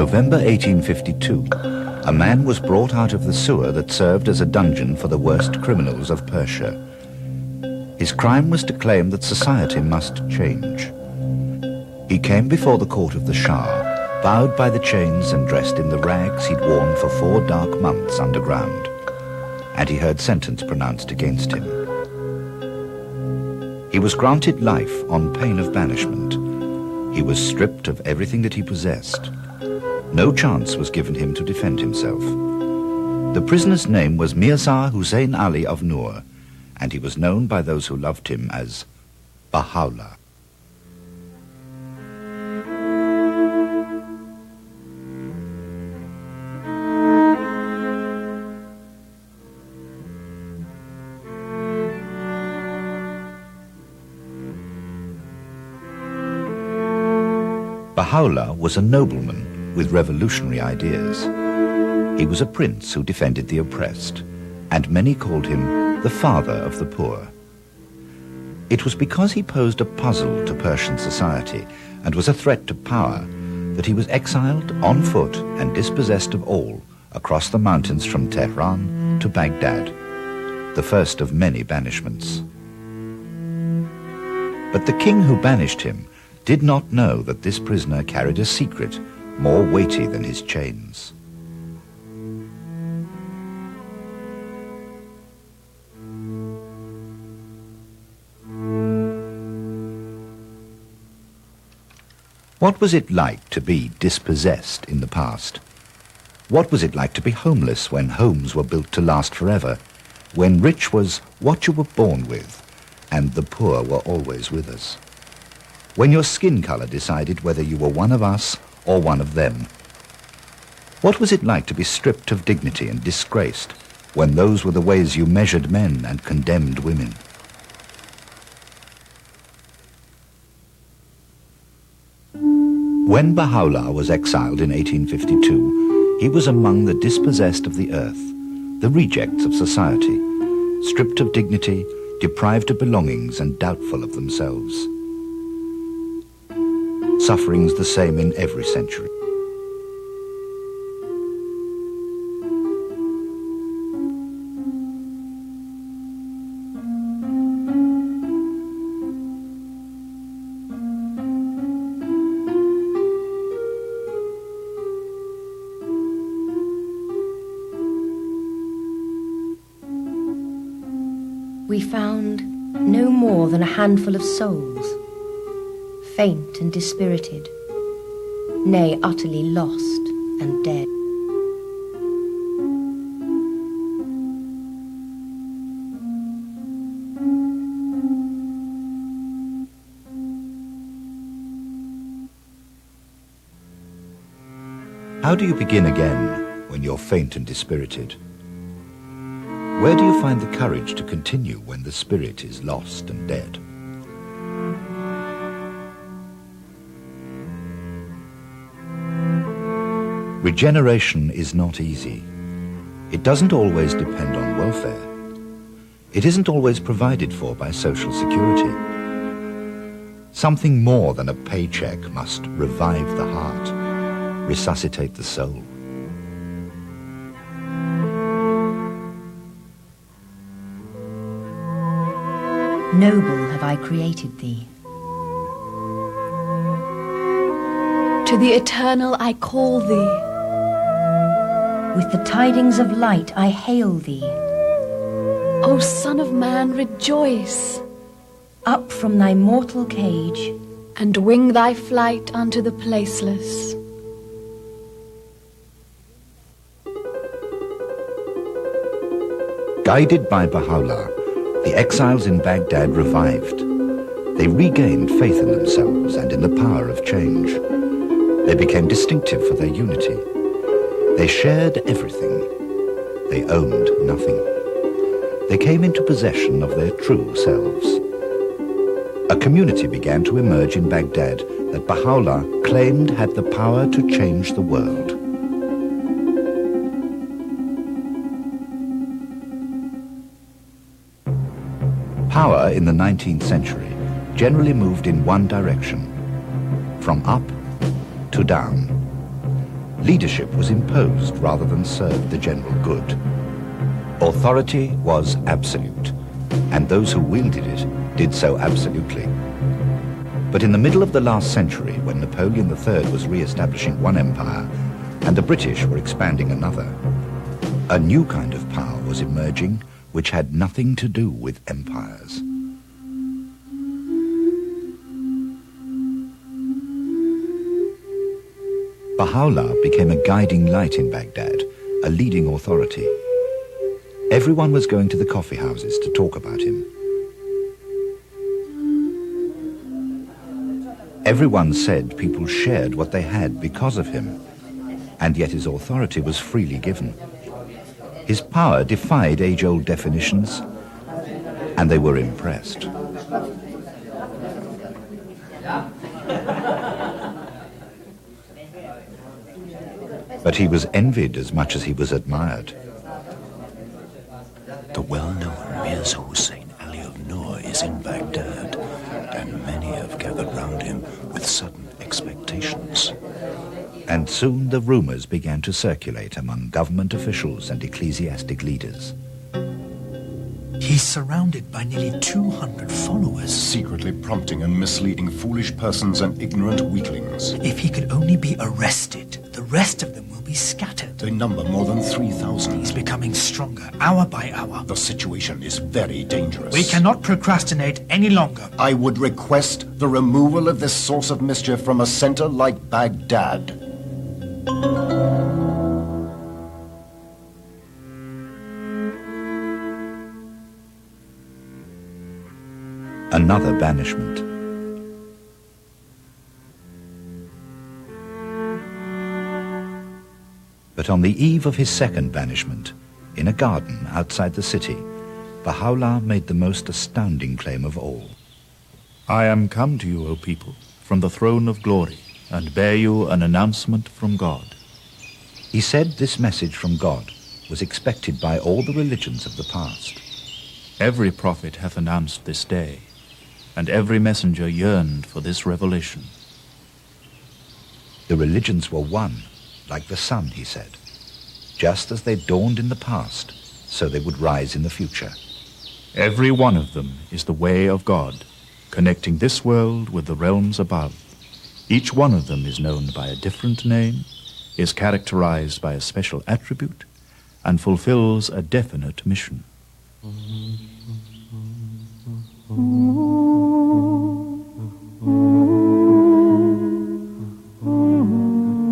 November 1852, a man was brought out of the sewer that served as a dungeon for the worst criminals of Persia. His crime was to claim that society must change. He came before the court of the Shah, bowed by the chains and dressed in the rags he'd worn for 4 dark months underground, and he heard sentence pronounced against him. He was granted life on pain of banishment. He was stripped of everything that he possessed. No chance was given him to defend himself. The prisoner's name was Mirza Hussein Ali of Noor, and he was known by those who loved him as Baha'u'llah. Baha'u'llah was a nobleman with revolutionary ideas. He was a prince who defended the oppressed, and many called him the father of the poor. It was because he posed a puzzle to Persian society and was a threat to power that he was exiled on foot and dispossessed of all across the mountains from Tehran to Baghdad, the first of many banishments. But the king who banished him did not know that this prisoner carried a secret more weighty than his chains. What was it like to be dispossessed in the past? What was it like to be homeless when homes were built to last forever, when rich was what you were born with, and the poor were always with us? When your skin color decided whether you were one of us or one of them? What was it like to be stripped of dignity and disgraced when those were the ways you measured men and condemned women? When Baha'u'llah was exiled in 1852, he was among the dispossessed of the earth, the rejects of society, stripped of dignity, deprived of belongings and doubtful of themselves. Sufferings the same in every century. We found no more than a handful of souls, faint and dispirited, nay, utterly lost and dead. How do you begin again when you're faint and dispirited? Where do you find the courage to continue when the spirit is lost and dead? Regeneration is not easy. It doesn't always depend on welfare. It isn't always provided for by Social Security. Something more than a paycheck must revive the heart, resuscitate the soul. Noble have I created thee. To the eternal I call thee. With the tidings of light I hail thee. O Son of Man, rejoice. Up from thy mortal cage, and wing thy flight unto the placeless. Guided by Baha'u'llah, the exiles in Baghdad revived. They regained faith in themselves and in the power of change. They became distinctive for their unity. They shared everything. They owned nothing. They came into possession of their true selves. A community began to emerge in Baghdad that Baha'u'llah claimed had the power to change the world. Power in the 19th century generally moved in one direction, from up to down. Leadership was imposed rather than served the general good. Authority was absolute, and those who wielded it did so absolutely. But in the middle of the last century, when Napoleon III was re-establishing one empire and the British were expanding another, a new kind of power was emerging which had nothing to do with empires. Baha'u'llah became a guiding light in Baghdad, a leading authority. Everyone was going to the coffee houses to talk about him. Everyone said people shared what they had because of him, and yet his authority was freely given. His power defied age-old definitions, and they were impressed. But he was envied as much as he was admired. The well-known Mirza Hussein Ali of Noor is in Baghdad, and many have gathered round him with sudden expectations. And soon the rumors began to circulate among government officials and ecclesiastic leaders. He's surrounded by nearly 200 followers. Secretly prompting and misleading foolish persons and ignorant weaklings. If he could only be arrested, the rest of them will be scattered. They number more than 3,000. He's becoming stronger, hour by hour. The situation is very dangerous. We cannot procrastinate any longer. I would request the removal of this source of mischief from a center like Baghdad. Another banishment. But on the eve of his second banishment, in a garden outside the city, Baha'u'llah made the most astounding claim of all. I am come to you, O people, from the throne of glory, and bear you an announcement from God. He said this message from God was expected by all the religions of the past. Every prophet hath announced this day, and every messenger yearned for this revelation. The religions were one, like the sun, he said. Just as they dawned in the past, so they would rise in the future. Every one of them is the way of God, connecting this world with the realms above. Each one of them is known by a different name, is characterized by a special attribute, and fulfills a definite mission.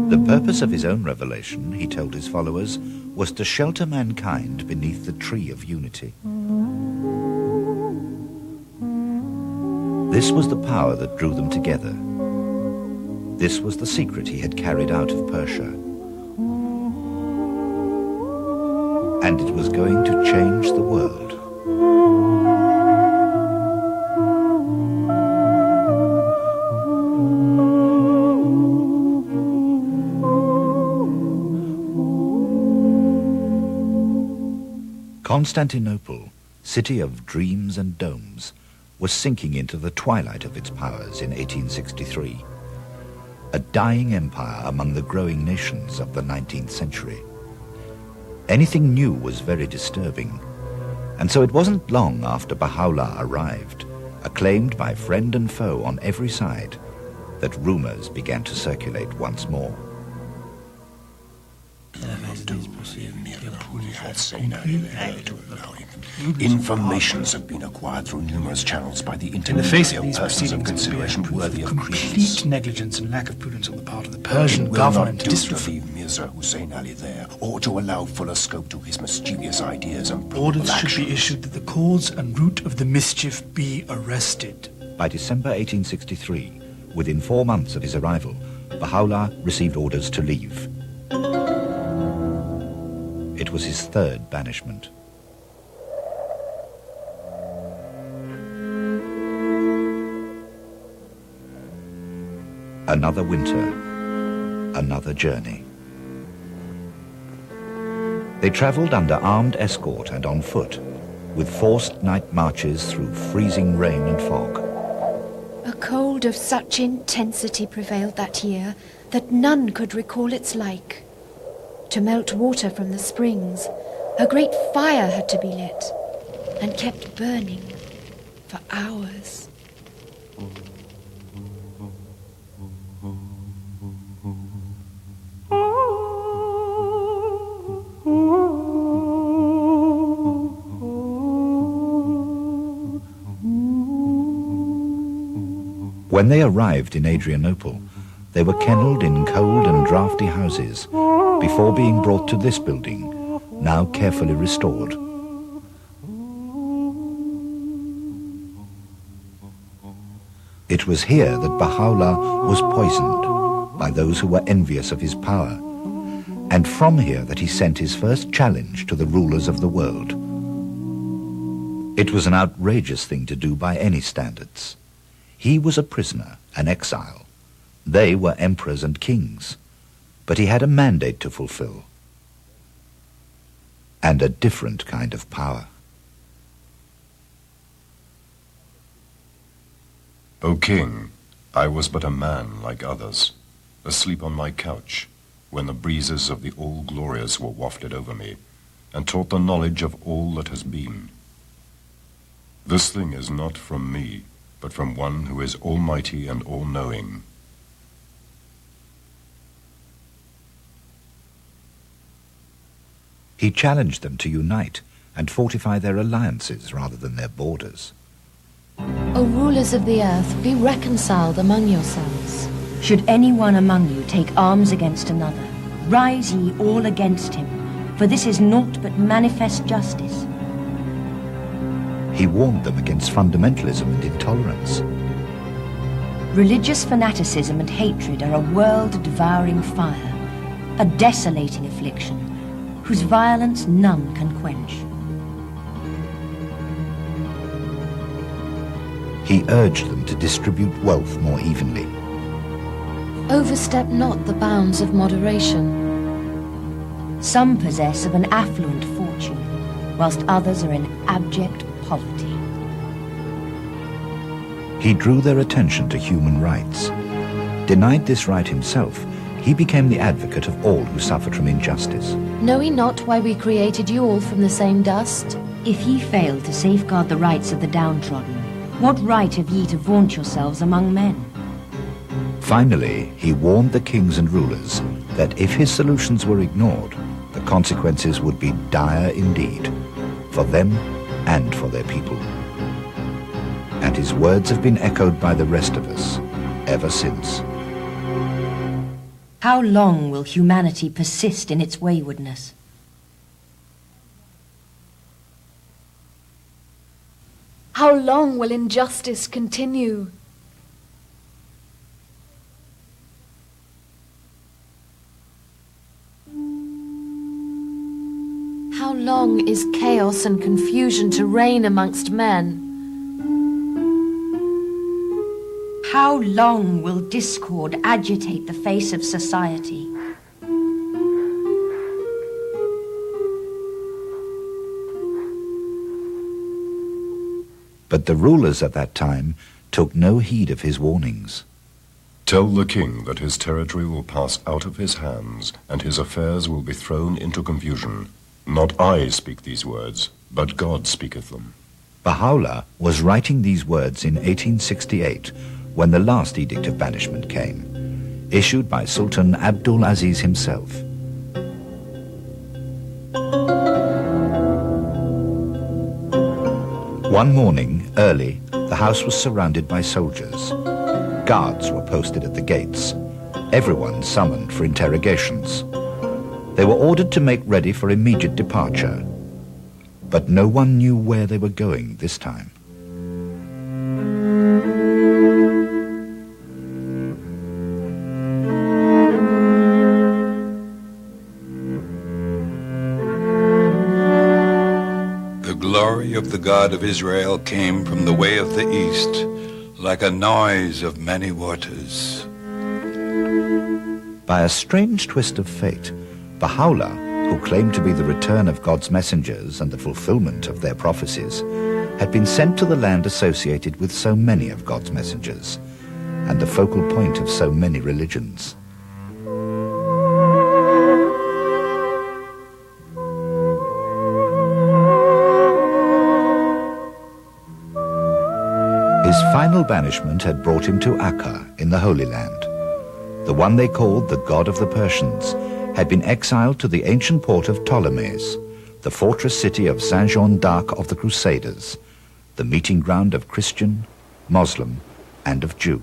The purpose of his own revelation, he told his followers, was to shelter mankind beneath the tree of unity. This was the power that drew them together. This was the secret he had carried out of Persia. And it was going to change the world. Constantinople, city of dreams and domes, was sinking into the twilight of its powers in 1863. A dying empire among the growing nations of the 19th century. Anything new was very disturbing, and so it wasn't long after Baha'u'llah arrived, acclaimed by friend and foe on every side, that rumors began to circulate once more. Informations have been acquired through numerous channels by the internet. In the face of these persons of proceedings, consideration worthy of complete credence. negligence and lack of prudence on the part of the Persian It will government not to do to disregard. leave Mirza Hussein Ali there, or to allow fuller scope to his mischievous ideas and probable Orders should actions. be issued that the cause and root of the mischief be arrested. By December 1863, within 4 months of his arrival, Baha'u'llah received orders to leave. It was his third banishment. Another winter, another journey. They traveled under armed escort and on foot, with forced night marches through freezing rain and fog. A cold of such intensity prevailed that year that none could recall its like. To melt water from the springs, a great fire had to be lit, and kept burning for hours. When they arrived in Adrianople, they were kennelled in cold and draughty houses before being brought to this building, now carefully restored. It was here that Baha'u'llah was poisoned by those who were envious of his power, and from here that he sent his first challenge to the rulers of the world. It was an outrageous thing to do by any standards. He was a prisoner, an exile. They were emperors and kings. But he had a mandate to fulfill. And a different kind of power. O king, I was but a man like others, asleep on my couch, when the breezes of the All-Glorious were wafted over me, and taught the knowledge of all that has been. This thing is not from me, but from one who is almighty and all-knowing. He challenged them to unite and fortify their alliances rather than their borders. O rulers of the earth, be reconciled among yourselves. Should any one among you take arms against another, rise ye all against him, for this is naught but manifest justice. He warned them against fundamentalism and intolerance. Religious fanaticism and hatred are a world-devouring fire, a desolating affliction, whose violence none can quench. He urged them to distribute wealth more evenly. Overstep not the bounds of moderation. Some possess of an affluent fortune, whilst others are in abject poverty. He drew their attention to human rights. Denied this right himself, he became the advocate of all who suffered from injustice. Know ye not why we created you all from the same dust? If ye fail to safeguard the rights of the downtrodden, what right have ye to vaunt yourselves among men? Finally, he warned the kings and rulers that if his solutions were ignored, the consequences would be dire indeed, for them and for their people. And his words have been echoed by the rest of us ever since. How long will humanity persist in its waywardness? How long will injustice continue? How long is chaos and confusion to reign amongst men? How long will discord agitate the face of society? But the rulers at that time took no heed of his warnings. Tell the king that his territory will pass out of his hands, and his affairs will be thrown into confusion. Not I speak these words, but God speaketh them. Baha'u'llah was writing these words in 1868, when the last edict of banishment came, issued by Sultan Abdul-Aziz himself. One morning, early, the house was surrounded by soldiers. Guards were posted at the gates. Everyone summoned for interrogations. They were ordered to make ready for immediate departure. But no one knew where they were going this time. The glory of the God of Israel came from the way of the east, like a noise of many waters. By a strange twist of fate, Baha'u'llah, who claimed to be the return of God's messengers and the fulfillment of their prophecies, had been sent to the land associated with so many of God's messengers, and the focal point of so many religions. His final banishment had brought him to Akka in the Holy Land. The one they called the God of the Persians had been exiled to the ancient port of Ptolemais, the fortress city of Saint Jean d'Arc of the Crusaders, the meeting ground of Christian, Muslim, and of Jew.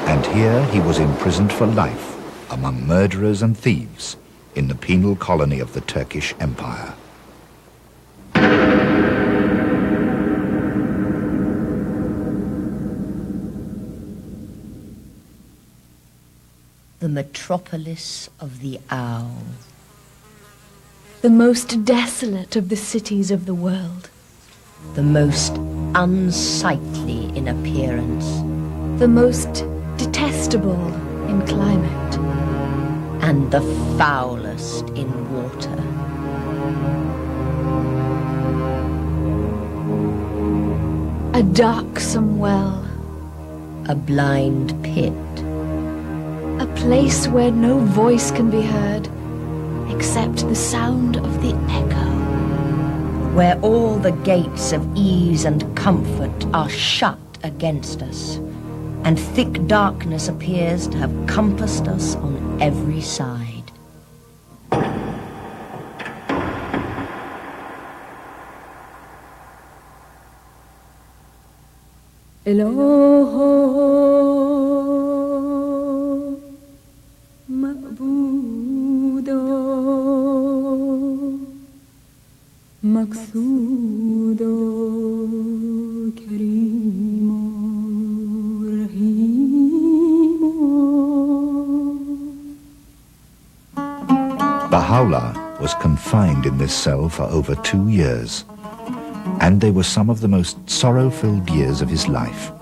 And here he was imprisoned for life among murderers and thieves in the penal colony of the Turkish Empire. The metropolis of the owl. The most desolate of the cities of the world. The most unsightly in appearance. The most detestable in climate. And the foulest in water. A darksome well. A blind pit. A place where no voice can be heard except the sound of the echo. Where all the gates of ease and comfort are shut against us, and thick darkness appears to have compassed us on every side. Baha'u'llah was confined in this cell for over 2 years, and they were some of the most sorrow-filled years of his life.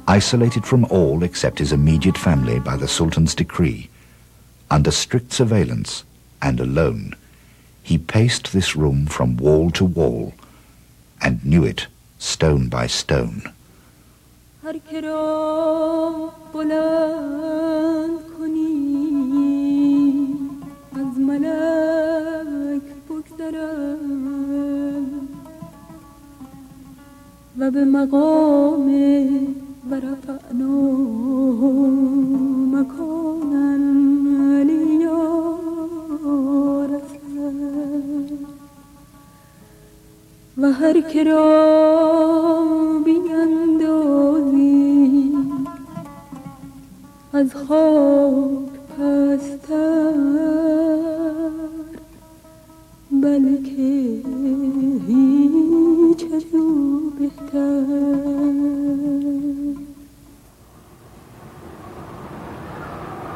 Isolated from all except his immediate family by the Sultan's decree, under strict surveillance and alone, he paced this room from wall to wall and knew it stone by stone.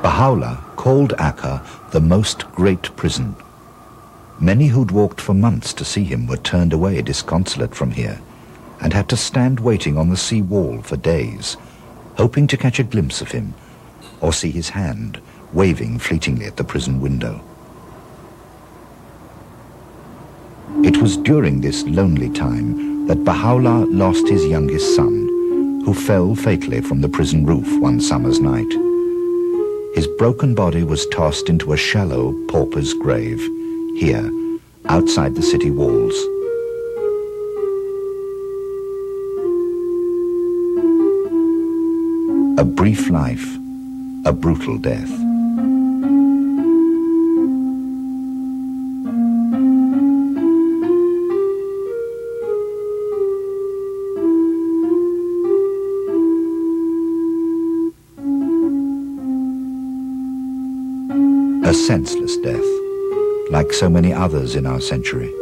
Baha'u'llah called Akka the most great prison. Many who'd walked for months to see him were turned away disconsolate from here and had to stand waiting on the sea wall for days, hoping to catch a glimpse of him or see his hand waving fleetingly at the prison window. It was during this lonely time that Baha'u'llah lost his youngest son, who fell fatally from the prison roof one summer's night. His broken body was tossed into a shallow pauper's grave, here, outside the city walls. A brief life, a brutal death. A senseless death, like so many others in our century.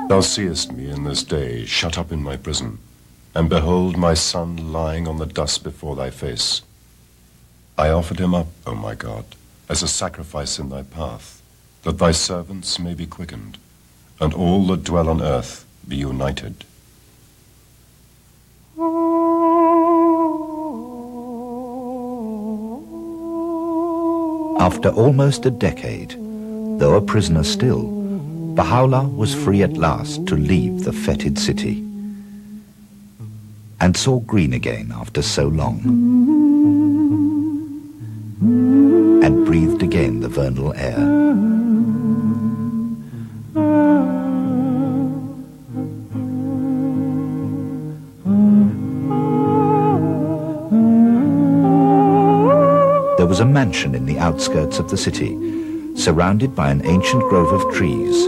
Thou seest me in this day shut up in my prison, and behold my son lying on the dust before thy face. I offered him up, O my God, as a sacrifice in thy path, that thy servants may be quickened, and all that dwell on earth be united. After almost a decade, though a prisoner still, Baha'u'llah was free at last to leave the fetid city and saw green again after so long and breathed again the vernal air. There was a mansion in the outskirts of the city, surrounded by an ancient grove of trees,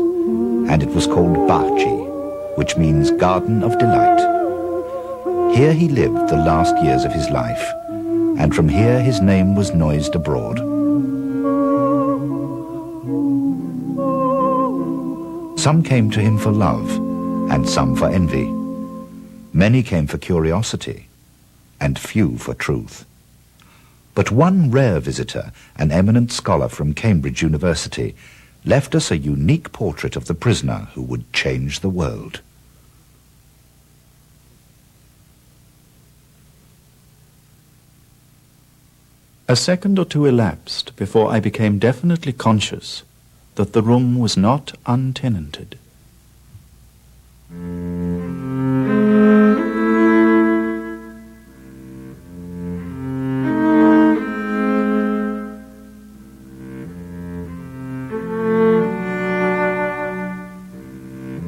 and it was called Bahji, which means Garden of Delight. Here he lived the last years of his life, and from here his name was noised abroad. Some came to him for love, and some for envy. Many came for curiosity, and few for truth. But one rare visitor, an eminent scholar from Cambridge University, left us a unique portrait of the prisoner who would change the world. A second or two elapsed before I became definitely conscious that the room was not untenanted.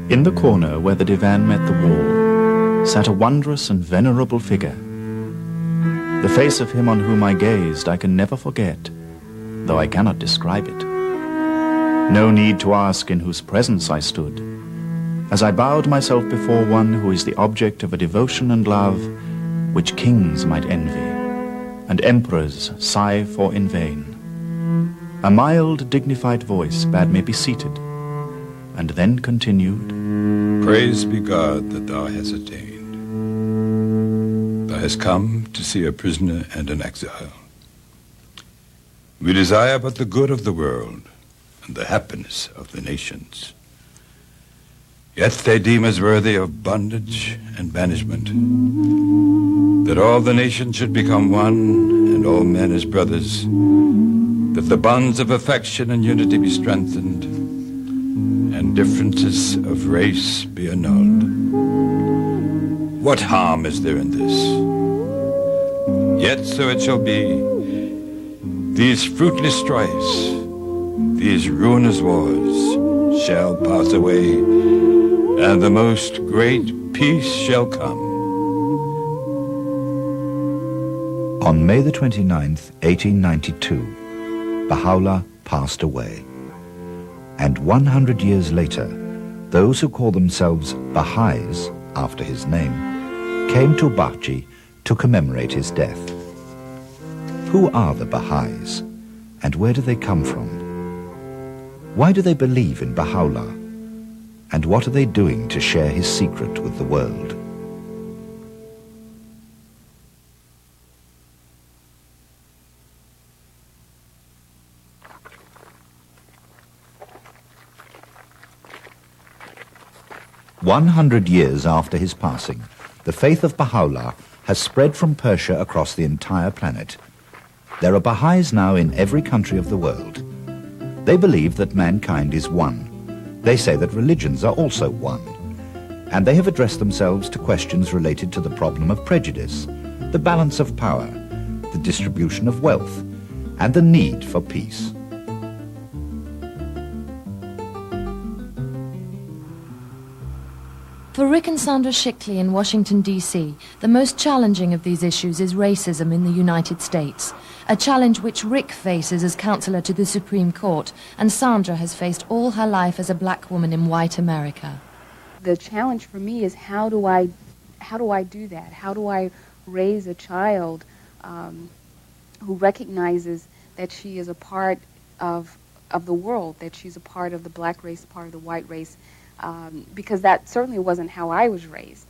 In the corner where the divan met the wall sat a wondrous and venerable figure. The face of him on whom I gazed I can never forget, though I cannot describe it. No need to ask in whose presence I stood, as I bowed myself before one who is the object of a devotion and love which kings might envy, and emperors sigh for in vain. A mild, dignified voice bade me be seated, and then continued, Praise be God that thou hast attained. Thou hast come to see a prisoner and an exile. We desire but the good of the world and the happiness of the nations. Yet they deem us worthy of bondage and banishment, that all the nations should become one and all men as brothers, that the bonds of affection and unity be strengthened, and differences of race be annulled. What harm is there in this? Yet so it shall be. These fruitless strifes, these ruinous wars shall pass away, and the most great peace shall come. On May the 29th, 1892, Baha'u'llah passed away. And 100 years later, those who call themselves Baha'is, after his name, came to Bahji to commemorate his death. Who are the Baha'is, and where do they come from? Why do they believe in Baha'u'llah, and what are they doing to share his secret with the world? "100 years after his passing, the faith of Baha'u'llah has spread from Persia across the entire planet. There are Baha'is now in every country of the world. They believe that mankind is one. They say that religions are also one. And they have addressed themselves to questions related to the problem of prejudice, the balance of power, the distribution of wealth, and the need for peace. For Rick and Sandra Shickley in Washington, D.C., the most challenging of these issues is racism in the United States, a challenge which Rick faces as counselor to the Supreme Court, and Sandra has faced all her life as a black woman in white America. The challenge for me is how do I do that? How do I raise a child who recognizes that she is a part of the world, that she's a part of the black race, part of the white race, because that certainly wasn't how I was raised.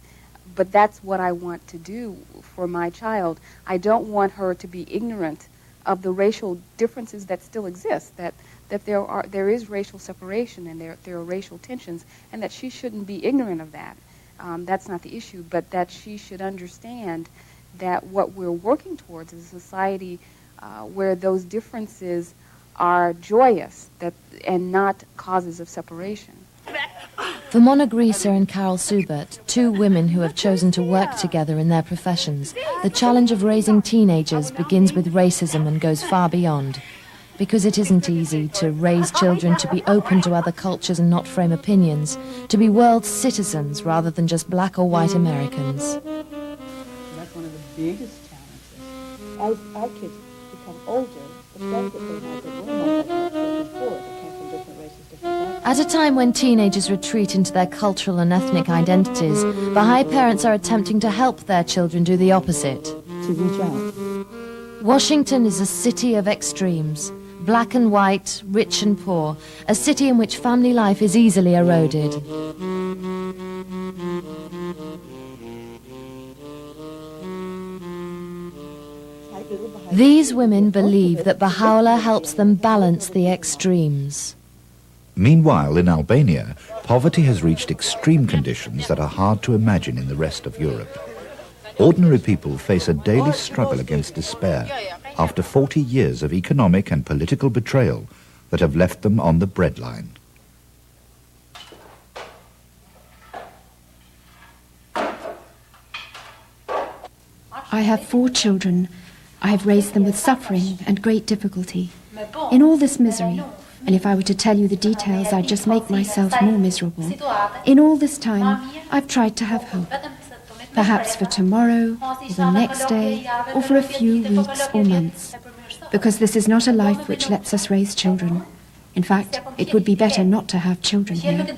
But that's what I want to do for my child. I don't want her to be ignorant of the racial differences that still exist, that there is racial separation and there are racial tensions, and that she shouldn't be ignorant of that. That's not the issue, but that she should understand that what we're working towards is a society where those differences are joyous and not causes of separation. For Mona Grieser and Carol Subert, two women who have chosen to work together in their professions, the challenge of raising teenagers begins with racism and goes far beyond. Because it isn't easy to raise children to be open to other cultures and not frame opinions, to be world citizens rather than just black or white Americans. That's one of the biggest challenges. As our kids become older, the fact that they have the role models like children before, they came from different races, different backgrounds. At a time when teenagers retreat into their cultural and ethnic identities, Baha'i parents are attempting to help their children do the opposite. To reach out. Washington is a city of extremes. Black and white, rich and poor, a city in which family life is easily eroded. These women believe that Baha'u'llah helps them balance the extremes. Meanwhile, in Albania, poverty has reached extreme conditions that are hard to imagine in the rest of Europe. Ordinary people face a daily struggle against despair after 40 years of economic and political betrayal that have left them on the breadline. I have 4 children. I have raised them with suffering and great difficulty. In all this misery, and if I were to tell you the details, I'd just make myself more miserable. In all this time, I've tried to have hope. Perhaps for tomorrow, or the next day, or for a few weeks or months. Because this is not a life which lets us raise children. In fact, it would be better not to have children here.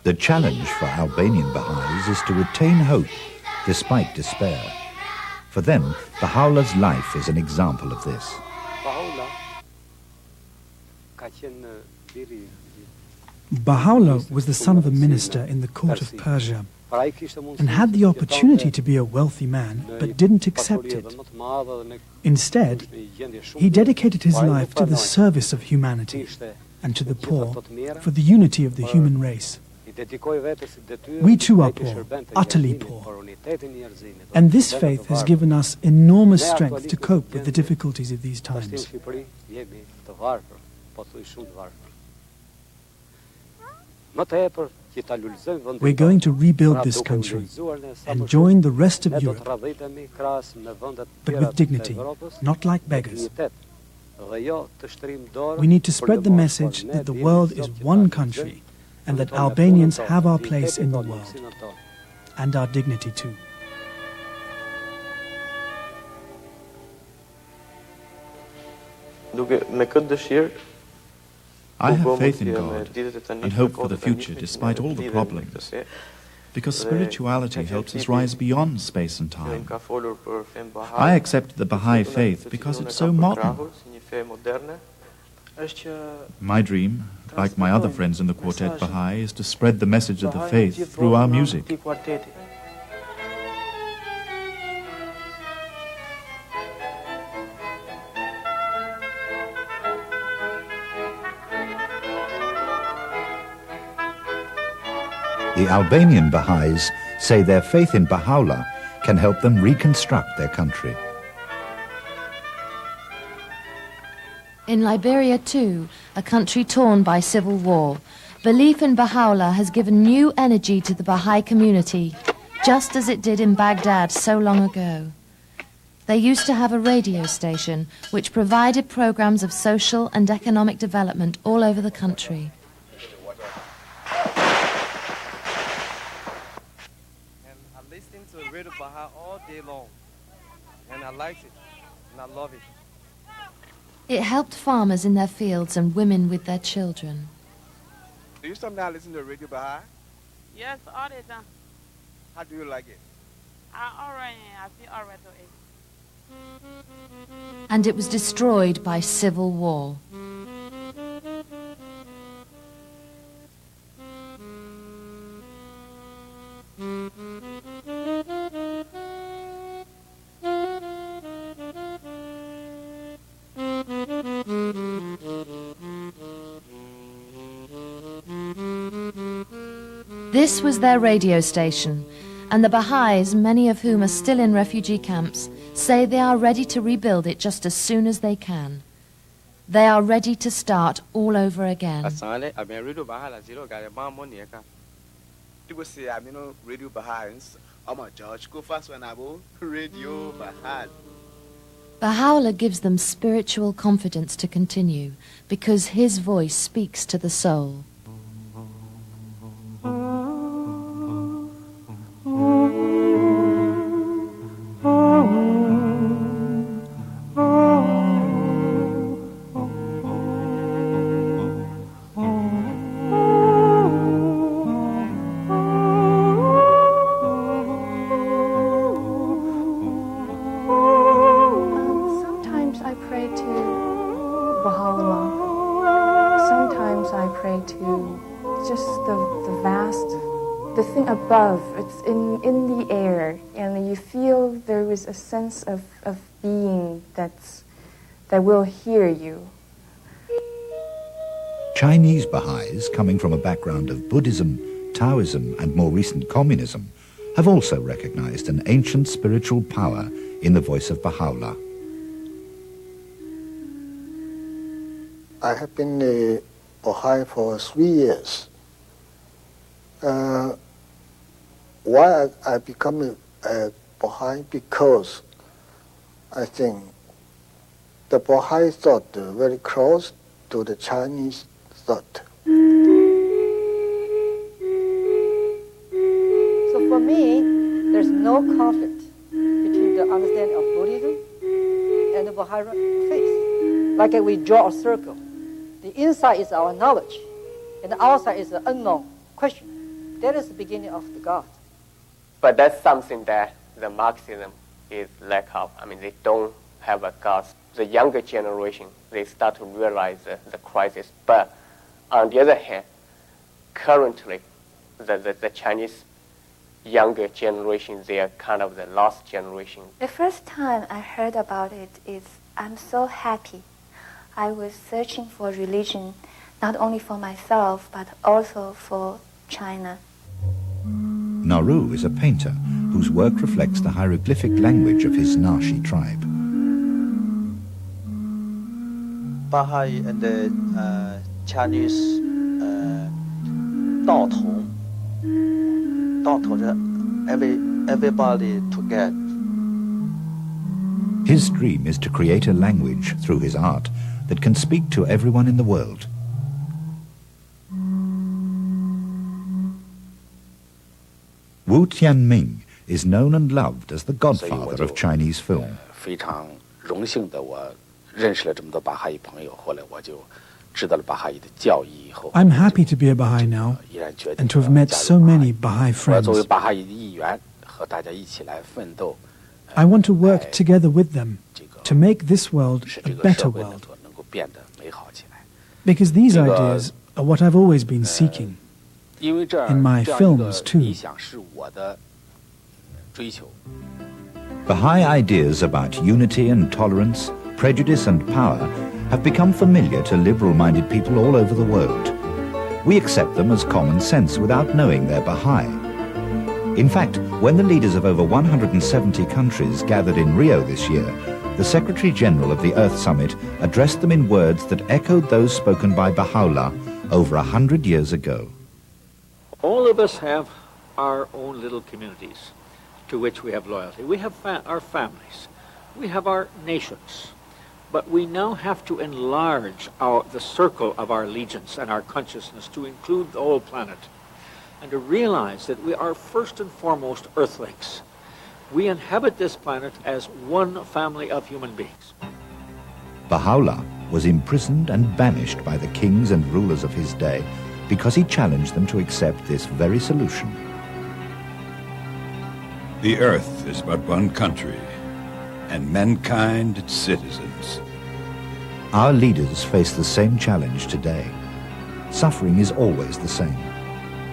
The challenge for Albanian Baha'is is to retain hope despite despair. For them, Baha'u'llah's life is an example of this. Baha'u'llah was the son of a minister in the court of Persia and had the opportunity to be a wealthy man, but didn't accept it. Instead, he dedicated his life to the service of humanity and to the poor for the unity of the human race. We too are poor, utterly poor. And this faith has given us enormous strength to cope with the difficulties of these times. We're going to rebuild this country and join the rest of Europe, but with dignity, not like beggars. We need to spread the message that the world is one country and that Albanians have our place in the world, and our dignity too. I have faith in God and hope for the future despite all the problems, because spirituality helps us rise beyond space and time. I accept the Baha'i faith because it's so modern. My dream, like my other friends in the Quartet Baha'i, is to spread the message of the faith through our music. The Albanian Baha'is say their faith in Baha'u'llah can help them reconstruct their country. In Liberia too, a country torn by civil war, belief in Baha'u'llah has given new energy to the Baha'i community, just as it did in Baghdad so long ago. They used to have a radio station which provided programs of social and economic development all over the country. And I listened to Radio Baha all day long, and I liked it, and I love it. It helped farmers in their fields and women with their children. Do you sometimes listen to Radio Baha? Yes, all the time. How do you like it? I feel all right to it. And it was destroyed by civil war. This was their radio station, and the Baha'is, many of whom are still in refugee camps, say they are ready to rebuild it just as soon as they can. They are ready to start all over again. People say I'm Radio Baha'is. I'm a judge. Go fast when I go Radio Baha. Baha'u'llah gives them spiritual confidence to continue because his voice speaks to the soul. Above, it's in the air, and you feel there is a sense of being that will hear you. Chinese Baha'is, coming from a background of Buddhism, Taoism, and more recent communism, have also recognized an ancient spiritual power in the voice of Baha'u'llah. I have been a Baha'i for 3 years. Why I become a Baha'i? Because I think the Baha'i thought very close to the Chinese thought. So for me, there's no conflict between the understanding of Buddhism and the Baha'i faith. Like we draw a circle. The inside is our knowledge, and the outside is the unknown question. That is the beginning of the God. But that's something that the Marxism is lack of. I mean, they don't have a God. The younger generation, they start to realize the crisis. But on the other hand, currently, the Chinese younger generation, they are kind of the lost generation. The first time I heard about it is, I'm so happy. I was searching for religion, not only for myself, but also for China. Nauru is a painter whose work reflects the hieroglyphic language of his Nashi tribe. Baha'i and the Chinese everybody together. His dream is to create a language through his art that can speak to everyone in the world. Wu Tianming is known and loved as the godfather of Chinese film. I'm happy to be a Baha'i now and to have met so many Baha'i friends. I want to work together with them to make this world a better world. Because these ideas are what I've always been seeking. In my films, too. Baha'i ideas about unity and tolerance, prejudice and power have become familiar to liberal-minded people all over the world. We accept them as common sense without knowing they're Baha'i. In fact, when the leaders of over 170 countries gathered in Rio this year, the Secretary-General of the Earth Summit addressed them in words that echoed those spoken by Baha'u'llah over 100 years ago. All of us have our own little communities to which we have loyalty. We have our families. We have our nations. But we now have to enlarge the circle of our allegiance and our consciousness to include the whole planet and to realize that we are first and foremost Earthlings. We inhabit this planet as one family of human beings. Baha'u'llah was imprisoned and banished by the kings and rulers of his day because he challenged them to accept this very solution. The earth is but one country, and mankind its citizens. Our leaders face the same challenge today. Suffering is always the same,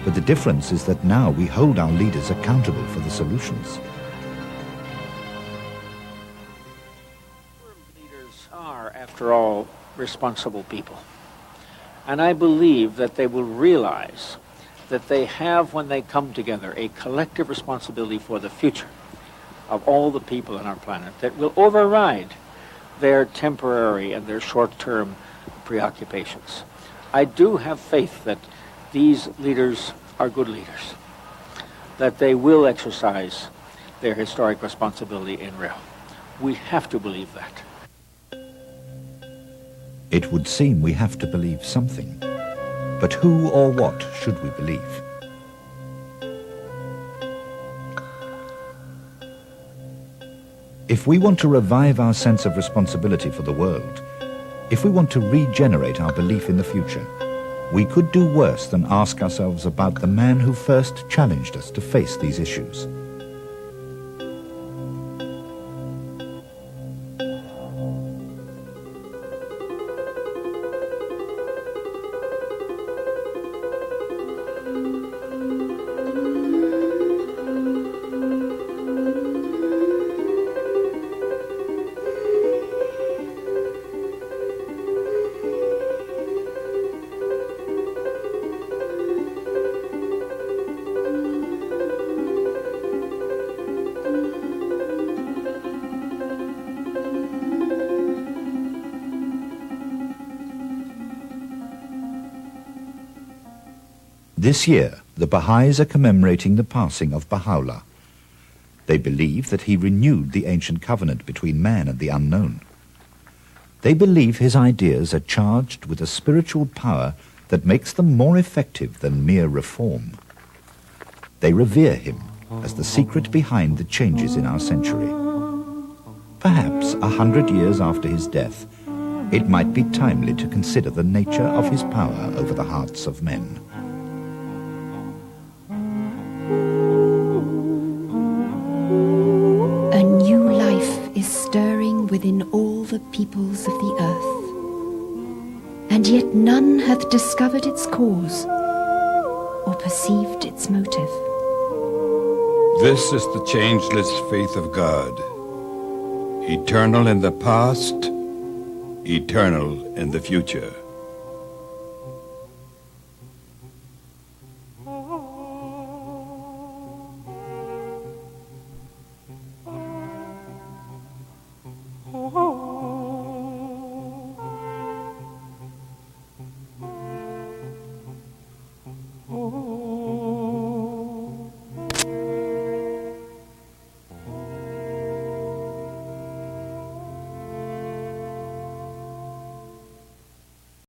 but the difference is that now we hold our leaders accountable for the solutions. Leaders are, after all, responsible people. And I believe that they will realize that they have, when they come together, a collective responsibility for the future of all the people on our planet that will override their temporary and their short-term preoccupations. I do have faith that these leaders are good leaders, that they will exercise their historic responsibility in real. We have to believe that. It would seem we have to believe something. But who or what should we believe? If we want to revive our sense of responsibility for the world, if we want to regenerate our belief in the future, we could do worse than ask ourselves about the man who first challenged us to face these issues. This year, the Baha'is are commemorating the passing of Baha'u'llah. They believe that he renewed the ancient covenant between man and the unknown. They believe his ideas are charged with a spiritual power that makes them more effective than mere reform. They revere him as the secret behind the changes in our century. Perhaps 100 years after his death, it might be timely to consider the nature of his power over the hearts of men. A new life is stirring within all the peoples of the earth, and yet none hath discovered its cause or perceived its motive. This is the changeless faith of God, eternal in the past, eternal in the future.